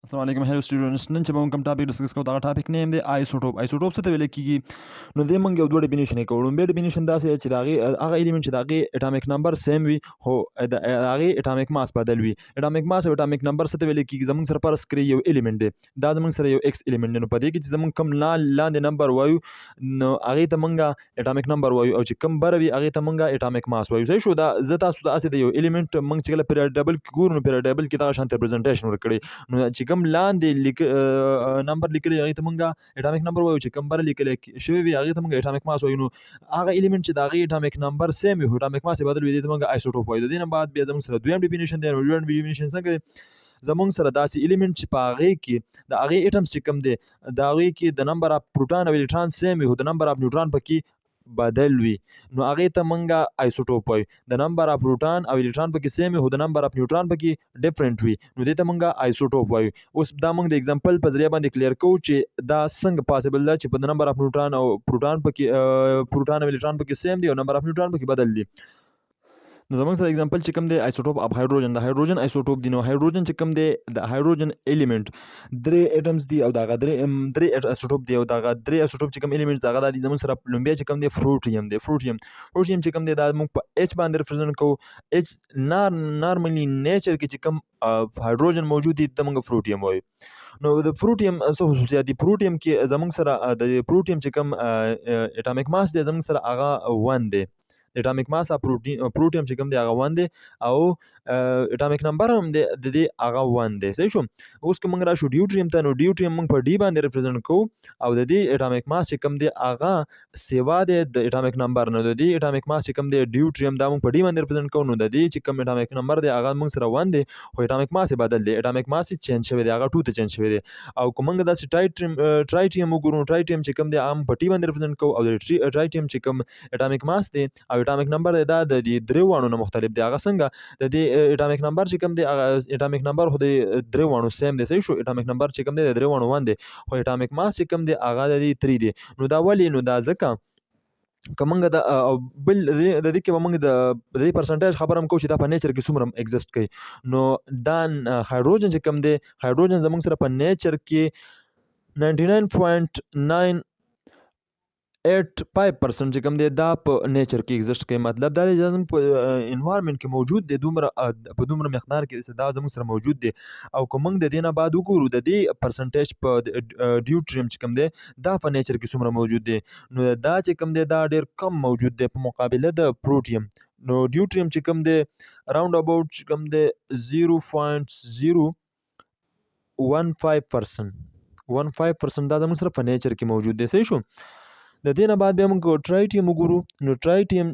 السلام علیکم هیلو سټوډنټس نن چې موږ کوم ټاپک ډسکس کوو دا ټاپک نیم دی آیسوټوپ څه ته ویل کیږي نو دې موږ یو دوه ډیفینیشن کوو لومبه ډیفینیشن دا چې دا هغه الیمنت چې دا اټامیک نمبر سیم وي هو دا هغه اټامیک ماس بدل وي اټامیک ماس او اټامیک نمبر څه ته ویل کیږي زموږ سره پر سکرین یو الیمنت دی دا زموږ سره یو ایکس الیمنت دی نو په دې کې چې زموږ کوم لاندې نمبر وایو نو هغه ته موږ اټامیک نمبر وایو او چې کوم بر وي هغه ته موږ اټامیک ماس وایو صحیح شو دا زه تاسو ته اسې د یو الیمنت موږ چې کله پیریډ کې ګورو نو پیریډ کې دا شانت ریپرزنټیشن ورکړي نو چې کوم لاندې نمبر لیکلی هغه ته مونږه اټامیک نمبر وایو چې کوم بر لیکل شوی وي هغه ته مونږه اټامیک ماس وایو نو هغه الیمنت چې دا هغه اټامیک نمبر سیم وي اټامیک ماس بدل وي د مونږه آیسوټوپ وایو د دې نه بعد بیا زموږ سره دویم ډیفینیشن دی دویم ډیفینیشن څنګه زمونږ سره داسې الیمنت چې په هغه کې د هغه اټمز چې کوم دی دا هغه کې د نمبر اف پروټون او الکترون سیم وي د نمبر اف نیوټرون پکې بدل وي نو هغه ته مونږه آیسوټوپ وایو د نمبر اف پروټون او الکترون پکې سیم وي د نمبر اف نیوټرون پکې ډیفرنٹ وي نو دې ته مونږه آیسوټوپ وایو اوس دا مونږ د ایگزامپل په ذریعہ باندې کلیر کوو چې دا څنګه پاسبل ده چې په نمبر اف نیوټرون او پروټون او الکترون پکې سیم دي او نمبر اف نیوټرون پکې بدل دي نو زموږ سره ایگزامپل چې کوم دی آیسوټوپ اف هایدروجن د هایدروجن آیسوټوپ دی نو هایدروجن چې کوم دی د هایدروجن الیمنت درې اټمز دی او دا درې آیسوټوپ دی او دا درې آیسوټوپ چې کوم الیمنت دا د زموږ سره لومبیا چې کوم دی فروټیم چې کوم دی دا موږ په ایچ باندې ریپرزینټ کوو ایچ نارملی نیچر کې چې کوم هایدروجن موجود دي د موږ فروټیم وایو نو د فروټیم څه خصوصیات دي فروټیم کې زموږ سره د فروټیم چې کوم اټامیک ماس دی زموږ سره هغه 1 دی اټامیک ماس پروټیم چې کوم دی هغه 1 دی او اټامیک نمبر هم دی د دې هغه 1 دی صحیح شو اوس کوم را شو ډیوټریم ته نو ډیوټریم موږ په ډی باندې ریپرزینټ کوو او د دې اټامیک ماس چې کوم دی هغه سیوا دی د اټامیک نمبر نو د دې اټامیک ماس چې کوم دی ډیوټریم دا موږ په ډی باندې ریپرزینټ کوو نو د دې چې کوم اټامیک نمبر دی هغه موږ سره 1 دی خو اټامیک ماس بدل دی اټامیک ماس چینج شوی دی هغه 2 ته چینج شوی دی او کومنګ دا ټرایټیم وګورو ټرایټیم چې کوم دی عام په ټی باندې ریپرزینټ کوو او د ټرایټیم چې کوم اټامیک ماس دی او اټامیک نمبر دی دا د دې درې وانو نه مختلف دی هغه څنګه د دې اټامیک نمبر چې کوم دی اټامیک نمبر خو د درې وانو سیم دی صحیح شو اټامیک نمبر چې کوم دی د درې وانو 1 دی خو اټامیک ماس چې کوم دی هغه د 3 دی نو دا ولی نو دا ځکه کومنګ دا بل د دې کې موږ د دې پرسنټیج خبره هم کوو چې دا په نیچر کې څومره ایگزیست کوي نو دا هایدروجن چې کوم دی هایدروجن زموږ سره په نیچر کې 99.9 85% چې کوم دی دا په نیچر کې ایگزیست کوي مطلب دا دی چې په انوایرنمنت کې موجود دی په دومره مقدار کې دا زموږ سره موجود دی او کومنګ د دې نه بعد وګورو د دې پرسنټیج په ډیوټریم چې کوم دی دا په نیچر کې څومره موجود دی نو دا چې کوم دی دا ډیر کم موجود دی په مقابله د پروټیم نو ډیوټریم چې کوم دی راوند اباوت چې کوم دی 0.015% 15% دا زموږ سره په نیچر کې موجود دی صحیح شو د دې نه بعد بیا موږ ټرایټیم وګورو نو ټرایټیم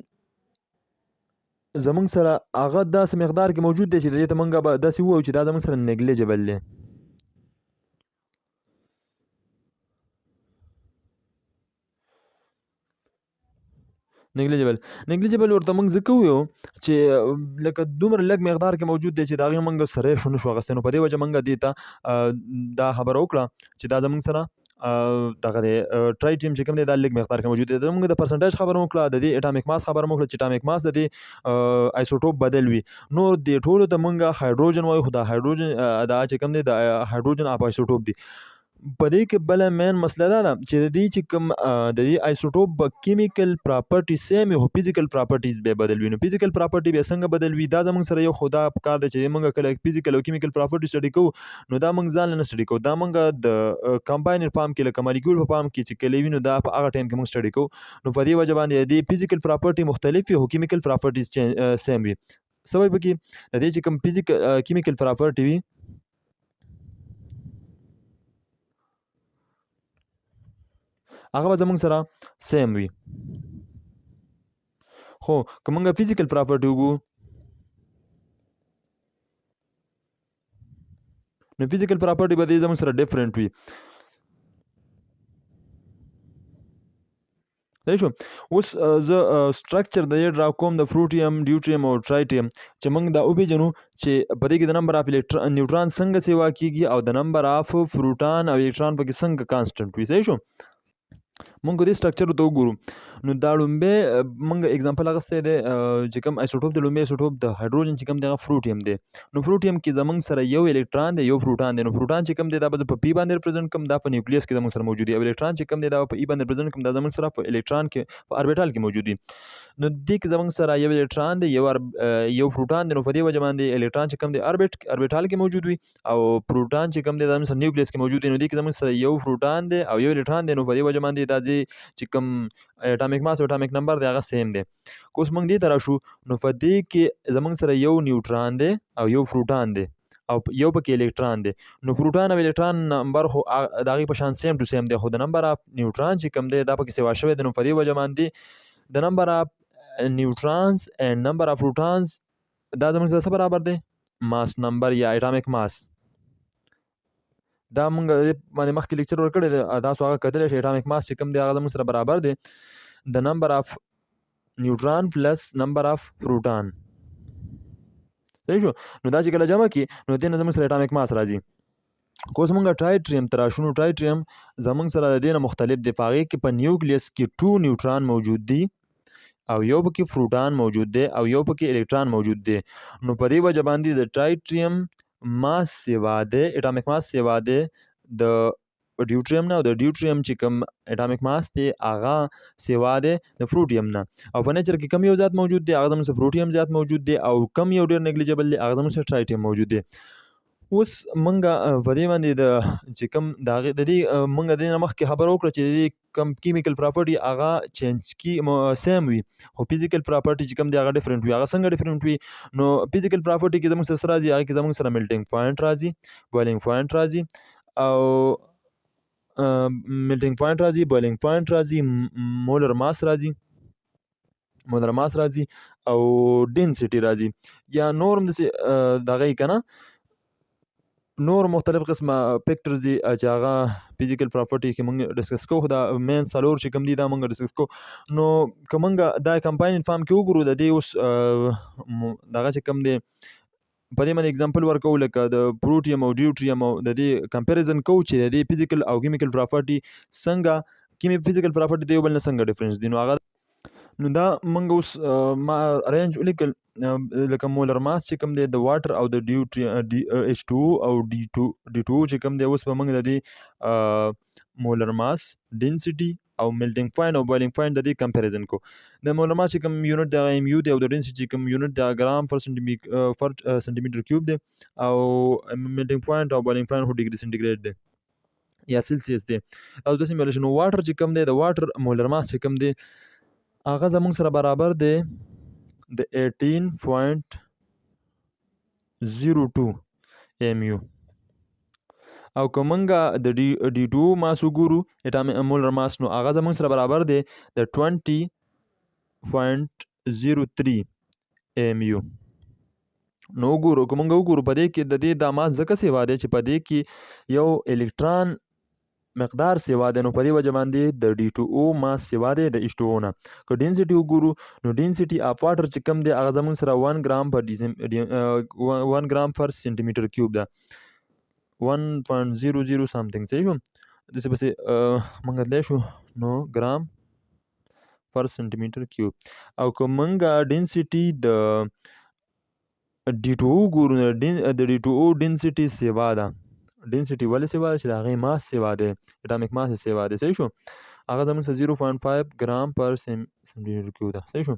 زموږ سره هغه داسې مقدار کې موجود دی چې د دې ته موږ به داسې ووایو چې دا زموږ سره نیګلیجبل دی نیګلیجبل ورته موږ ځکه ویو چې لکه دومره لږ مقدار کې موجود دی چې دا هغې موږ سره شو نشو اخیستی نو په دې وجه موږ دې ته دا خبره وکړه چې دا زموږ سره دغه دی ټرایټیم چې کوم دی دا لږ مقدار کې موجود دی موږ د پرسنټیج خبره وکړه د دې اټامیک ماس خبره وکړه چې اټامیک ماس د دې آیسوټوپ بدل وي نو د ټولو ته موږ هایدروجن وایو خو دا هایدروجن دا چې کوم دی د هایدروجن اپ آیسوټوپ دی په دې کې بل مین مسله دا ده چې د دې چې کوم د دې آیسوټوپ کیمیکل پراپرټي سیم او فزیکل پراپرټیز به بدل وي نو فزیکل پراپرټي به څنګه بدل وي دا زموږ سره یو خدا کار دی چې موږ کله فزیکل او کیمیکل پراپرټي سټډي کوو نو دا موږ ځان نه سټډي کوو دا موږ د کمباینر فارم کې لکه مالیکول په فارم کې چې کله وینو دا په هغه ټایم کې موږ سټډي کوو نو په دې وجه باندې د فزیکل پراپرټي مختلف وي او کیمیکل پراپرټیز سیم وي سبب کې د دې چې کوم فزیکل کیمیکل پراپرټي وي هغه به زموږ سره سیم وي خو که موږ فزیکل پراپرټي وګورو نو فزیکل پراپرټي به زموږ سره ډیفرنٹ وي صحیح شو اوس زه سټرکچر د دې ډرا کوم د فروټیم ډیوټریم او ټرایټیم چې موږ دا وپېژنو چې په دې کې د نمبر اف نیوټران څنګه سیوا کیږي او د نمبر اف پروټون او الکترون پکې څنګه کانسټنټ وي صحیح شو مونږ دې سټرکچر ته وګورو نو دا لومبه موږ اگزامپل اغسته دی چې کوم ایسوټوپ د لومبه ایسوټوپ د هایدروجن چې کوم دی فروټیم دی. نو فروټیم کې زمونږ سره یو الکترون دی یو پروټون دی. نو پروټون چې کوم دی دا په پی باندې ریپرزنټ کوم دا په نیوکلیس کې زمونږ سره موجود دی. او الکترون چې کوم دی دا په ای باندې ریپرزنټ کوم دا زمونږ سره په الکترون کې په اربیټال کې موجود دی. نو دې کې زمونږ سره یو الکترون دی یو پروټون دی. نو په دې وجه باندې الکترون چې کوم دی اربیټال کې موجود وي او پروټون چې کوم دی زمونږ سره نیوکلیس کې موجود دی. نو دې کې زمونږ سره یو پروټون دی او یو الکترون دی. نو په دې وجه باندې دا دی چې کوم اټامیک ماس او اټامیک نمبر دی هغه سیم دی. کوس موږ دې ته راشو نو په دې کې زمونږ سره یو نیوټرون دی او یو پروټون دی او یو پکې الکترون دی. نو پروټون او الکترون نمبر خو دغه په شان سیم ټو سیم دی، خو د نمبر اف نیوټرون چې کوم دی دا پکې سیوا شوی دی. نو په دې وجه باندې د نمبر اف نیوټرونز and number of protons دا زموږ سره برابر دی ماس نمبر یا اټامیک ماس. دا موږ باندې مخکې لیکچر ورکړی دی، تاسو هغه کتلی شئ. اټامیک ماس چې کوم دی هغه زموږ سره برابر دی د نمبر اف نیوټرون پلس نمبر اف پروټون. صحیح شو؟ نو دا چې کله جمع کی نو دې نه زموږ سره اټامیک ماس راځي. کوس موږ ټرایټریم ته راشو. نو ټرایټریم زموږ سره د دې نه مختلف دی. په هغې کې په نیوکلیس کې 2 نیوټرون موجود دي او یو پکې پروټون موجود دی او یو پکې الکترون موجود دی. نو په دې وجه باندې د ټرایټریم ماس سیوا دی، اټامیک ماس سیوا دی د ډیوټریم نه، او د ډیوټریم چې کوم اټامیک ماس دی هغه سیوا دی د فروټیم نه. او په نیچر کې کم یو ذات موجود دی هغه زموږ سره فروټیم ذات موجود دی او کم یو ډیر نیګلیجبل دی هغه زموږ سره ټرایټریم موجود دی. اوس منګه په دې باندې د چې کوم د دې منګه د مخکې خبر وکړه چې د کوم کیمیکل پراپرټي هغه چینج کی سیم وي، خو فزیکل پراپرټي چې کوم دی هغه ډیفرنٹ وي. هغه څنګه ډیفرنٹ وي؟ نو فزیکل پراپرټي کې زموږ سره راځي هغه کې زموږ سره میلټینګ پوینټ راځي، بویلینګ پوینټ راځي او میلټینګ پوینټ راځي، بویلینګ پوینټ راځي، مولر ماس راځي او ډینسټي راځي. یا نور دغه کنه نور مختلف قسمه فیکټرز دي چې هغه فزیکل پراپرټي کې موږ ډسکس کوو. دا مین څلور چې کوم دي دا موږ ډسکس کوو. نو که موږ دا کمپاینډ فارم کې وګورو د دې اوس دغه چې کوم دی په دې باندې اگزامپل ورکو لکه د پروټیم او ډیوټریم او د دې کمپیریزن کوو چې د دې فزیکل او کیمیکل پراپرټي څنګه فزیکل پراپرټي د یو بل نه څنګه ډیفرنس دي. نو هغه نو دا موږ اوس ما رینج ولیکل لکه مولر ماس چې کوم دی د واټر او د H2O او D2O چې کوم دی. اوس به موږ د دې مولر ماس، ډینسټي او میلټینګ پوینټ او بویلینګ پوینټ د دې کمپیریزن کو. د مولر ماس چې کوم یونټ دی ایم یو دی او د ډینسټي کوم یونټ دی ګرام پر سنټي میټر کیوب دی او میلټینګ پوینټ او بویلینګ پوینټ هو ډیګري سنټیګریډ دی یا سیلسیس دی. او د سیمولیشن واټر چې کوم دی د واټر مولر ماس چې کوم دی هغه زموږ سره برابر دی د 18.02 mu. او که موږ د D2 ماس وګورو اټامیک مولر ماس نو هغه زموږ سره برابر دی د 20.03 mu. نو وګورو که موږ وګورو په دې کې د دې د ماس ځکه سیوا دی چې په دې کې یو الکترون مقدار سیوا دی. نو په دې وجه باندې د D2O ماس سیوا دی د H2O نه. که ډینسټي وګورو نو ډینسټي اف واټر چې کوم دی هغه زموږ سره 1 ګرام پر سنټي میټر کیوب ده 1.00 سمثینګ. صحیح شو؟ داسې پسې موږ تللی شو نو ګرام پر سنټي میټر کیوب. او که موږ ډینسټي د D2O وګورو نو د D2O ډینسټي سیوا ده. ډینسټي ولې سیوا ده؟ چې د هغې ماس سیوا دی، اټامیک ماس سیوا دی. صحیح شو؟ هغه زموږ سره 0.5 ګرام پر سنټیمیټر کیوب ده. صحیح شو؟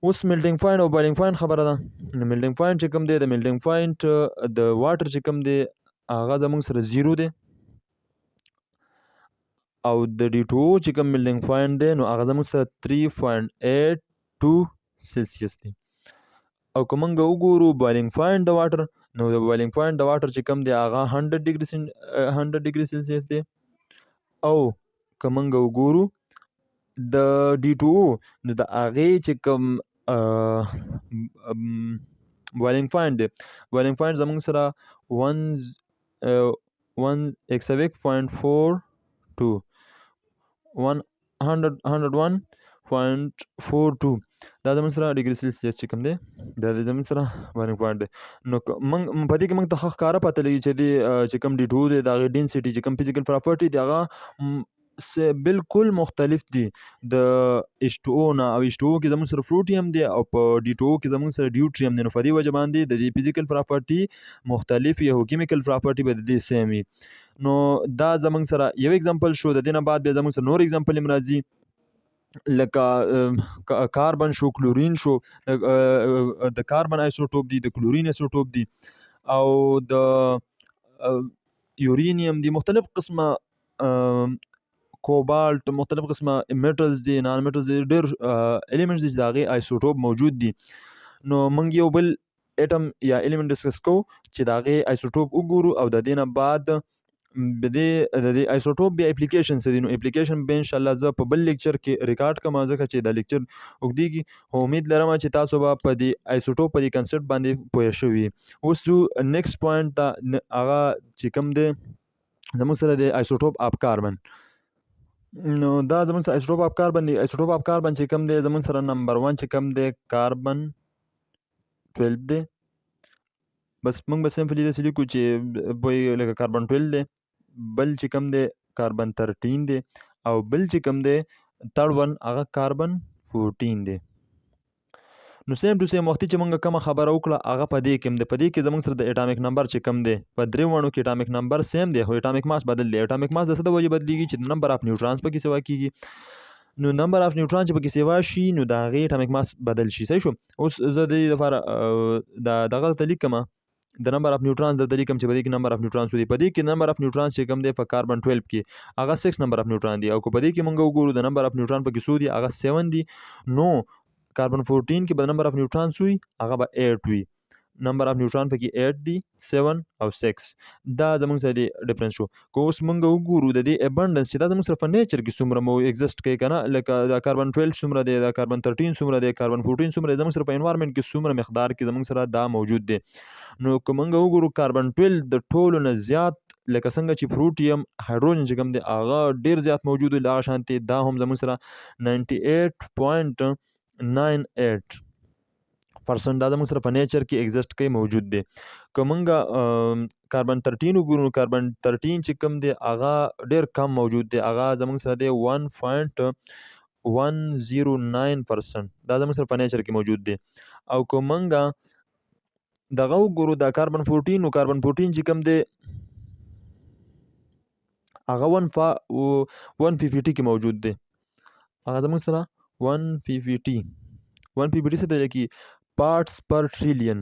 اوس میلټینګ پوینټ او بویلینګ پوینټ خبره ده. نو میلټینګ پوینټ چې کوم دی د میلټینګ پوینټ د واټر چې کوم دی هغه زموږ سره 0 دی او د D2O چې کوم میلټینګ پوینټ دی نو هغه زموږ سره 3.82 سیلسیس دی. او که موږ وګورو بویلینګ پوینټ د واټر نو د بویلینګ پوینټ د واټر چې کوم دی هغه 100 ډیګري سیلسیس دی. او که موږ وګورو د D2O نو د هغې چې کوم بویلینګ پوینټ دی بویلینګ پوینټ زموږ سره 161.42 101.42 دا زموږ سره ډیګري سیلسیس چې کوم دی دا زموږ سره بویلینګ پوینټ دی. نو په دې کې موږ ته ښه ښکاره پته لګي چې د چې کوم D2O دی د هغې ډینسټي چې کوم فزیکل پراپرټي دی هغه بالکل مختلف دي. د H2O نه او H2O کې زموږ سره فروټیم دی او په D2O کې زموږ سره ډیوټریم دی. نو په دې وجه باندې د دې فزیکل پراپرټي مختلف یو کیمیکل پراپرټي به د دې سیم وي. نو دا زموږ سره یو اگزامپل شو. د دې نه بعد بیا زموږ سره نور اگزامپل هم راځي لکه کاربن شو، کلورین شو. د کاربن آیسوټوپ دی، د کلورین آیسوټوپ دی او د یورینیم دی. مختلف قسمه کوبالت، مختلف قسمه میټلز دي، نان میټلز دي، ډېر الیمنټس دي چې د هغې آیسوټوپ موجود دي. نو موږ یو بل اټم یا الیمنټ ډسکس کوو چې د هغې آیسوټوپ وګورو او د دې نه بعد د دې آیسوټوپ بیا اپلیکیشن څه دي. نو اپلیکیشن به انشاءالله زه په بل لیکچر کې ریکارډ کوم ځکه چې دا لیکچر اوږدیږي. خو امید لرم چې تاسو به په دې آیسوټوپ په دې کنسپټ باندې پوه شوي. اوس نیکسټ پوینټ ته هغه چې کوم دی زموږ سره د آیسوټوپ اف کاربن. نو دا زموږ سره آیسوټوپ اف کاربن دی. آیسوټوپ اف کاربن چې کوم دی زموږ سره نمبر 1 چې کوم دی کاربن 12 دی. بس موږ به سمپلی داسې لیکو چې وایي لکه کاربن 12 دی. بل چې کوم دی کاربن 13 دی او بل چې کوم دی تھرډ ون هغه کاربن 14 دی. نو سیم ټو سیم وختي چې موږ کومه خبره وکړه هغه په دې کې دی. په دې کې زموږ سره د اټامیک نمبر چې کوم دی په درې وړو کې اټامیک نمبر سیم دی خو اټامیک ماس بدل دی. اټامیک ماس د څه د وجې بدلیږي چې نمبر اف نیوټرانز پکې سیوا کیږي. نو نمبر اف نیوټران چې پکې سیوا شي نو د هغې اټامیک ماس بدل شي. صحیح شو. اوس زه د دې لپاره دغه ته لیکم د نمبر اف نیوټرانز د لیکم چې په دې کې نمبر اف نیوټرانز ودی. په دې کې نمبر اف نیوټرانز چې کوم دی په کاربن 12 کې هغه 6 نمبر اف نیوټران دی او کو په دې کې موږ وګورو د نمبر اف نیوټران په کې څو دي هغه 7 دي. نو کاربن 14 کې به نمبر اف نیوټران وي هغه به 8 وي. نمبر اف نیوټران پکې 8 دي، 7 او 6. دا زموږ سره د ډیفرنس شو. کو اوس موږ وګورو د دې ابانډنس چې دا زموږ سره په نیچر کې څومره مو ایگزیست کوي کنه. لکه د کاربن 12 څومره دی، د کاربن 13 څومره دی، کاربن 14 څومره دی، زموږ سره په انوایرنمنت کې څومره مقدار کې زموږ سره دا موجود دی. نو که موږ وګورو کاربن 12 د ټولو نه زیات لکه څنګه چې فروټیم هایدروجن چې کوم دی هغه ډیر زیات موجود دی. لا شانتي دا هم زموږ سره 98.98% دا زموږ سره په نیچر کې ایگزیست کوي موجود دی. که موږ کاربن 13 وګورو کاربن 13 چې کوم دی هغه ډیر کم موجود دی. هغه زموږ سره دی 1.109%. دا زموږ سره په نیچر کې موجود دی. او که موږ دغه وګورو دا کاربن 14 نو کاربن 14 چې کوم دی هغه 1 ppt کې موجود دی. هغه زموږ سره 1 ppt څه دی لکه پارټس پر ټریلیون.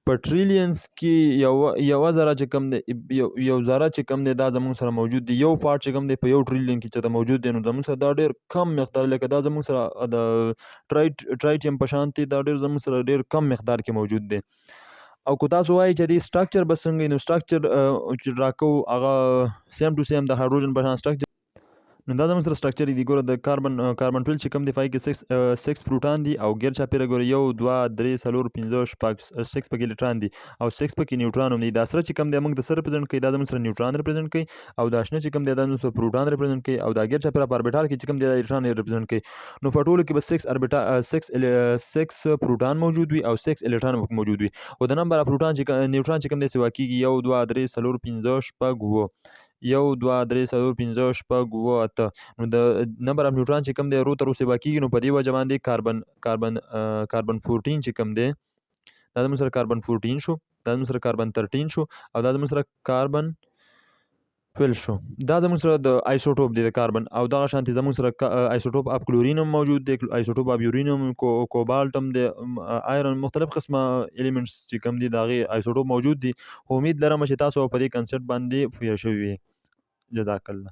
په ټریلیونز کې یو ذره چې کم دی یو ذره چې کم دی دا زموږ سره موجود دی. یو پارټ چې کم دی په یو ټریلیون کې چې موجود دی نو زموږ سره دا ډیر کم مقدار لکه دا زموږ سره د ټرایټیم په شانتي دا ډیر زموږ سره ډیر کم مقدار کې موجود دی. او کو تاسو وایي چې د سټرکچر به څنګه نو سټرکچر چې راکو هغه سیم ټو سیم د هایدروجن په شان سټرکچر. نو دا زموږ سره سټرکچر دی. ګوره د کاربن 12 چې کوم دی پای کې 6 پروټون دي او غیر چاپیره ګوره 1 2 3 4 5 6 پکې الکترون دي او 6 پکې نیوټرون هم دي. دا سره چې کوم دی موږ د سره ریپرزینټ کوي دا زموږ سره نیوټرون ریپرزینټ کوي او دا شنه چې کوم دی دا زموږ سره پروټون ریپرزینټ کوي او دا غیر چاپیره په اربیټال کې چې کوم دی دا الکترون ریپرزینټ کوي. نو په ټولو کې به 6 پروټون موجود وي او 6 الکترون موجود وي. او د نمبر اف پروټون چې نیوټرون چې کوم دی سوا کیږي 1 2 3 4 5 6 1 2 3 4 5 6 8. نو د نمبر اف نیوټران چې کوم دی رو تر اوسه باقیږي. نو په دې وجه باندې کاربن 14 چې کوم دی دا زموږ سره کاربن 14 شو، دا زموږ سره کاربن 13 شو او دا زموږ سره کاربن 12 شو. دا زموږ سره د آیسوټوپ دی د کاربن. او دغه شانتي زموږ سره آیسوټوپ اف کلورین هم موجود دی، آیسوټوپ اف یورینیم، کوبالت هم دی، آیرن، مختلف قسمه الیمنټس چې کوم دي د هغې آیسوټوپ موجود دي. امید لرم چې تاسو په دې کنسپټ باندې پوه شوي وي. جزاک الله.